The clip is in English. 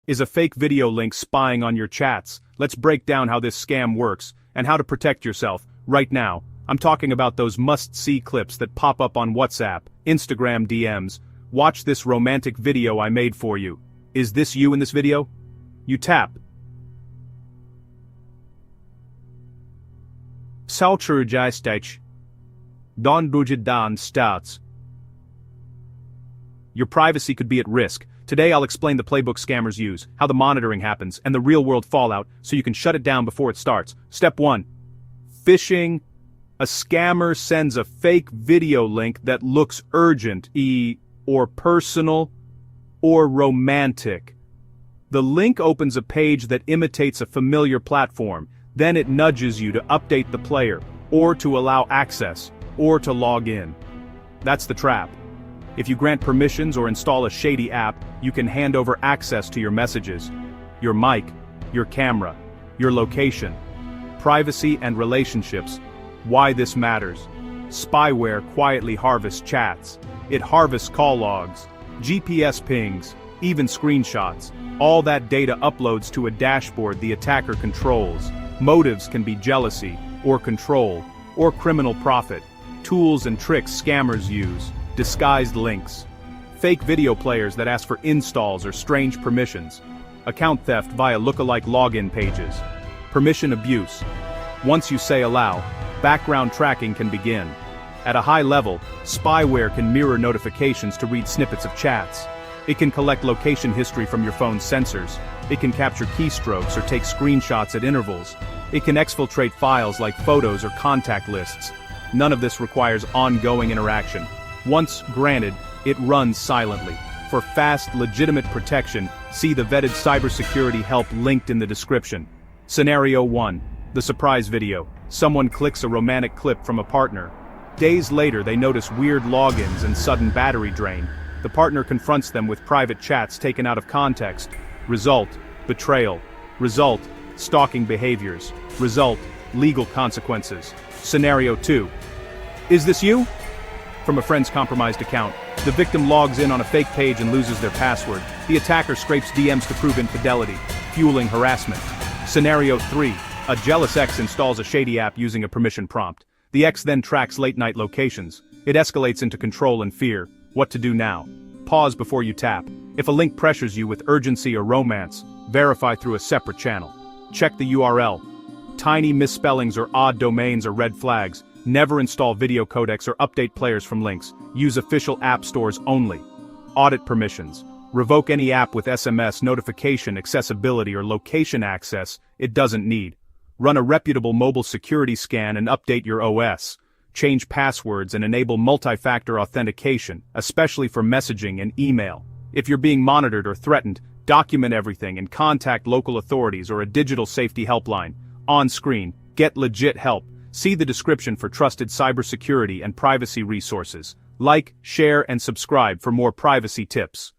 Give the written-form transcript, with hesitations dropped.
Is a fake video link spying on your chats? Let's break down how this scam works, and how to protect yourself, right now. I'm talking about those must-see clips that pop up on WhatsApp, Instagram DMs. Watch this romantic video I made for you. Is this you in this video? You tap. Sautrujistage. Don Bujidan starts. Your privacy could be at risk. Today I'll explain the playbook scammers use, how the monitoring happens, and the real-world fallout, so you can shut it down before it starts. Step 1. Phishing. A scammer sends a fake video link that looks urgent, or personal, or romantic. The link opens a page that imitates a familiar platform, then it nudges you to update the player, or to allow access, or to log in. That's the trap. If you grant permissions or install a shady app, you can hand over access to your messages, your mic, your camera, your location, privacy and relationships. Why this matters. Spyware quietly harvests chats. It harvests call logs, GPS pings, even screenshots. All that data uploads to a dashboard the attacker controls. Motives can be jealousy, or control, or criminal profit. Tools and tricks scammers use. Disguised links. Fake video players that ask for installs or strange permissions. Account theft via lookalike login pages. Permission abuse. Once you say allow, background tracking can begin. At a high level, spyware can mirror notifications to read snippets of chats. It can collect location history from your phone's sensors. It can capture keystrokes or take screenshots at intervals. It can exfiltrate files like photos or contact lists. None of this requires ongoing interaction. Once granted, it runs silently. For fast, legitimate protection, see the vetted cybersecurity help linked in the description. Scenario 1. The surprise video. Someone clicks a romantic clip from a partner. Days later they notice weird logins and sudden battery drain. The partner confronts them with private chats taken out of context. Result: betrayal. Result: stalking behaviors. Result: legal consequences. Scenario 2. Is this you? From a friend's compromised account, the victim logs in on a fake page and loses their password. The attacker scrapes DMs to prove infidelity, fueling harassment. Scenario 3. A jealous ex installs a shady app using a permission prompt. The ex then tracks late-night locations. It escalates into control and fear. What to do now? Pause before you tap. If a link pressures you with urgency or romance, verify through a separate channel. Check the URL. Tiny misspellings or odd domains are red flags. Never install video codecs or update players from links. Use official app stores only. Audit permissions. Revoke any app with SMS notification, accessibility, or location access it doesn't need. Run a reputable mobile security scan and update your OS. Change passwords and enable multi-factor authentication, especially for messaging and email. If you're being monitored or threatened, document everything and contact local authorities or a digital safety helpline. On screen, get legit help. See the description for trusted cybersecurity and privacy resources. Like, share, and subscribe for more privacy tips.